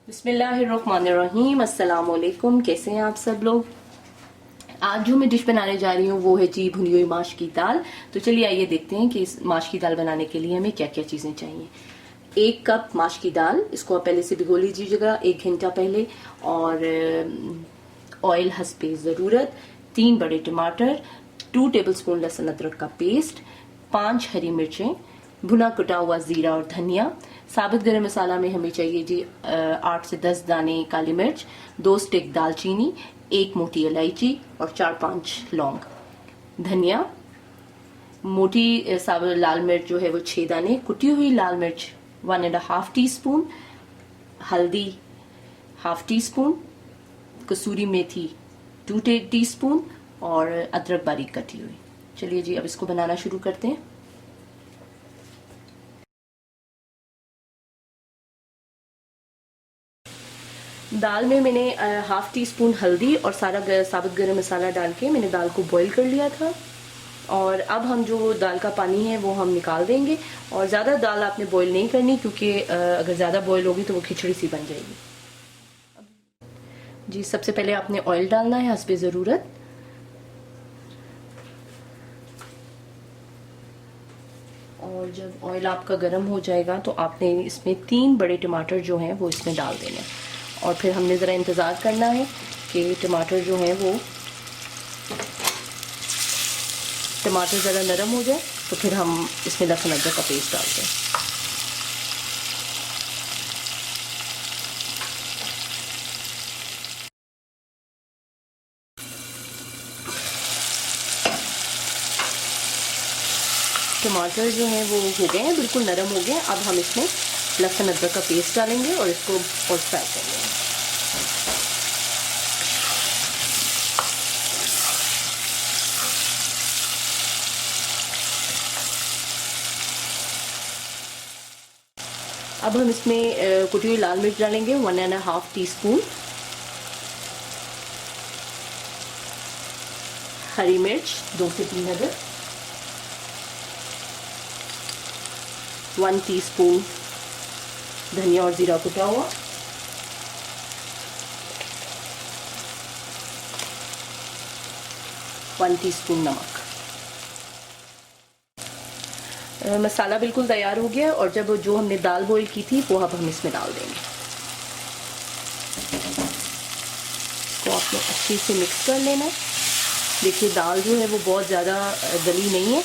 बिस्मिल्लाहिर्रहमानिर्रहीम। अस्सलाम वालेकुम। कैसे हैं आप सब लोग। आज जो मैं डिश बनाने जा रही हूँ वो है जी भुनी हुई माश की दाल। तो चलिए आइए देखते हैं कि इस माश की दाल बनाने के लिए हमें क्या क्या चीज़ें चाहिए। 1 कप माश की दाल, इसको आप पहले से भिगो लीजिएगा 1 घंटा पहले। और ऑयल हस्बे ज़रूरत, 3 बड़े टमाटर, 2 टेबलस्पून लहसुन अदरक का पेस्ट, 5 हरी मिर्चें, भुना कुटा हुआ ज़ीरा और धनिया। साबुत गरम मसाला में हमें चाहिए जी 8 से 10 दाने काली मिर्च, 2 स्टिक दालचीनी, 1 मोटी इलायची और 4-5 लौंग। धनिया, मोटी साबुत लाल मिर्च जो है वो 6 दाने, कुटी हुई लाल मिर्च 1.5 टीस्पून, हल्दी 1/2 टीस्पून, कसूरी मेथी 2 टीस्पून और अदरक बारीक कटी हुई। चलिए जी अब इसको बनाना शुरू करते हैं। दाल में मैंने 1/2 टीस्पून हल्दी और सारा साबुत गरम मसाला डाल के मैंने दाल को बॉईल कर लिया था। और अब हम जो दाल का पानी है वो हम निकाल देंगे। और ज़्यादा दाल आपने बॉईल नहीं करनी, क्योंकि अगर ज़्यादा बॉईल होगी तो वो खिचड़ी सी बन जाएगी। जी सबसे पहले आपने ऑयल डालना है हस्बे ज़रूरत। और जब ऑयल आपका गर्म हो जाएगा तो आपने इसमें 3 बड़े टमाटर जो हैं वो इसमें डाल देने हैं। और फिर हमने ज़रा इंतज़ार करना है कि टमाटर जो हैं वो टमाटर ज़रा नरम हो जाए, तो फिर हम इसमें लहसुन अदरक का पेस्ट डालते हैं। टमाटर जो हैं वो हो गए हैं, बिल्कुल नरम हो गए। अब हम इसमें लहसुन अदरक का पेस्ट डालेंगे और इसको और फ्राई कर लेंगे। अब हम इसमें कुटी हुई लाल मिर्च डालेंगे 1.5 टीस्पून, हरी मिर्च 2 से 3 अदद, 1 टीस्पून धनिया और जीरा कुटा हुआ, 1 टीस्पून नमक। मसाला बिल्कुल तैयार हो गया। और जब जो हमने दाल बॉईल की थी वो अब हम इसमें डाल देंगे। इसको आपने अच्छे से मिक्स कर लेना है। देखिए दाल जो है वो बहुत ज़्यादा गली नहीं है।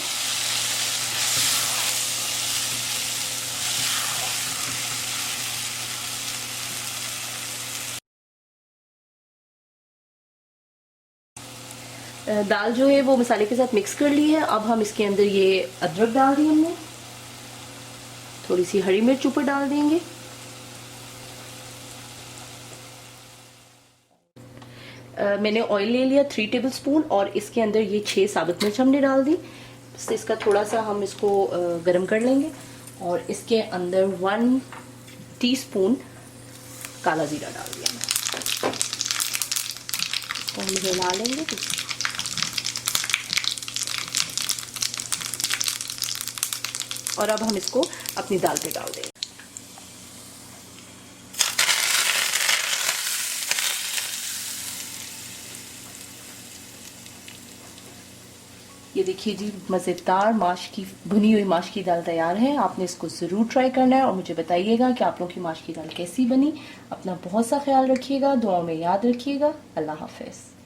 दाल जो है वो मसाले के साथ मिक्स कर ली है। अब हम इसके अंदर ये अदरक डाल दी हमने, थोड़ी सी हरी मिर्च ऊपर डाल देंगे, मैंने ऑयल ले लिया 3 टेबलस्पून और इसके अंदर ये 6 साबुत मिर्च हमने डाल दी। बस इसका थोड़ा सा हम इसको गरम कर लेंगे। और इसके अंदर 1 टीस्पून काला जीरा डाल दिया। इसको हम हिला लेंगे। और अब हम इसको अपनी दाल पे डाल देंगे। ये देखिए जी मज़ेदार माश की भुनी हुई माश की दाल तैयार है। आपने इसको ज़रूर ट्राई करना है और मुझे बताइएगा कि आप लोगों की माश की दाल कैसी बनी। अपना बहुत सा ख्याल रखिएगा, दुआओं में याद रखिएगा। अल्लाह हाफ़िज़।